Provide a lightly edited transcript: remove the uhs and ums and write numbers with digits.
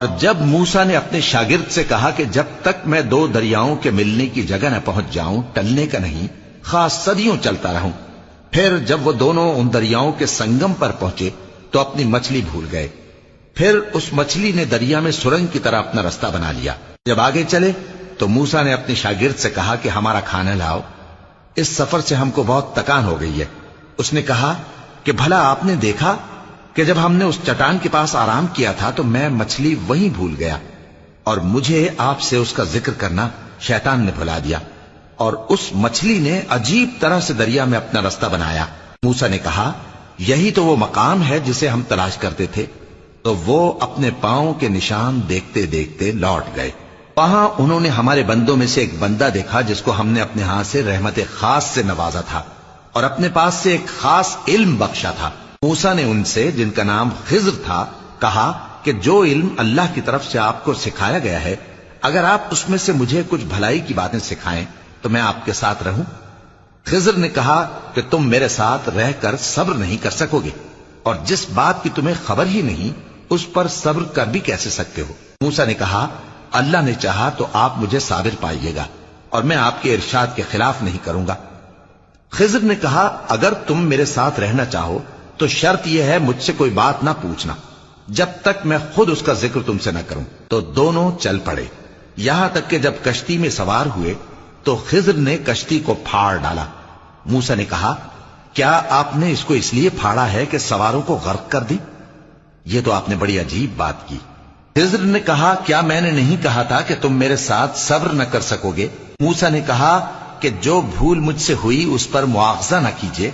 اور جب موسیٰ نے اپنے شاگرد سے کہا کہ جب تک میں دو دریاؤں کے ملنے کی جگہ نہ پہنچ جاؤں ٹلنے کا نہیں، خاص صدیوں چلتا رہوں، پھر جب وہ دونوں ان دریاؤں کے سنگم پر پہنچے تو اپنی مچھلی بھول گئے۔ پھر اس مچھلی نے دریا میں سرنگ کی طرح اپنا رستہ بنا لیا۔ جب آگے چلے تو موسیٰ نے اپنے شاگرد سے کہا کہ ہمارا کھانا لاؤ، اس سفر سے ہم کو بہت تکان ہو گئی ہے۔ اس نے کہا کہ بھلا آپ نے دیکھا کہ جب ہم نے اس چٹان کے پاس آرام کیا تھا تو میں مچھلی وہیں بھول گیا، اور مجھے آپ سے اس کا ذکر کرنا شیطان نے بھلا دیا، اور اس مچھلی نے عجیب طرح سے دریا میں اپنا رستہ بنایا۔ موسیٰ نے کہا یہی تو وہ مقام ہے جسے ہم تلاش کرتے تھے۔ تو وہ اپنے پاؤں کے نشان دیکھتے دیکھتے لوٹ گئے۔ وہاں انہوں نے ہمارے بندوں میں سے ایک بندہ دیکھا جس کو ہم نے اپنے ہاتھ سے رحمت خاص سے نوازا تھا اور اپنے پاس سے ایک خاص علم بخشا تھا۔ موسیٰ نے ان سے جن کا نام خضر تھا کہا کہ جو علم اللہ کی طرف سے آپ کو سکھایا گیا ہے، اگر آپ اس میں سے مجھے کچھ بھلائی کی باتیں سکھائیں تو میں آپ کے ساتھ رہوں۔ خضر نے کہا کہ تم میرے ساتھ رہ کر صبر نہیں کر سکو گے، اور جس بات کی تمہیں خبر ہی نہیں اس پر صبر کر بھی کیسے سکتے ہو؟ موسیٰ نے کہا اللہ نے چاہا تو آپ مجھے صابر پائیے گا، اور میں آپ کے ارشاد کے خلاف نہیں کروں گا۔ خضر نے کہا اگر تم میرے ساتھ رہنا چاہو تو شرط یہ ہے مجھ سے کوئی بات نہ پوچھنا جب تک میں خود اس کا ذکر تم سے نہ کروں۔ تو دونوں چل پڑے، یہاں تک کہ جب کشتی میں سوار ہوئے تو خضر نے کشتی کو پھاڑ ڈالا۔ موسیٰ نے کہا کیا آپ نے اس کو اس لیے پھاڑا ہے کہ سواروں کو غرق کر دی؟ یہ تو آپ نے بڑی عجیب بات کی۔ خضر نے کہا کیا میں نے نہیں کہا تھا کہ تم میرے ساتھ صبر نہ کر سکو گے؟ موسیٰ نے کہا کہ جو بھول مجھ سے ہوئی اس پر مواخذہ نہ کیجیے،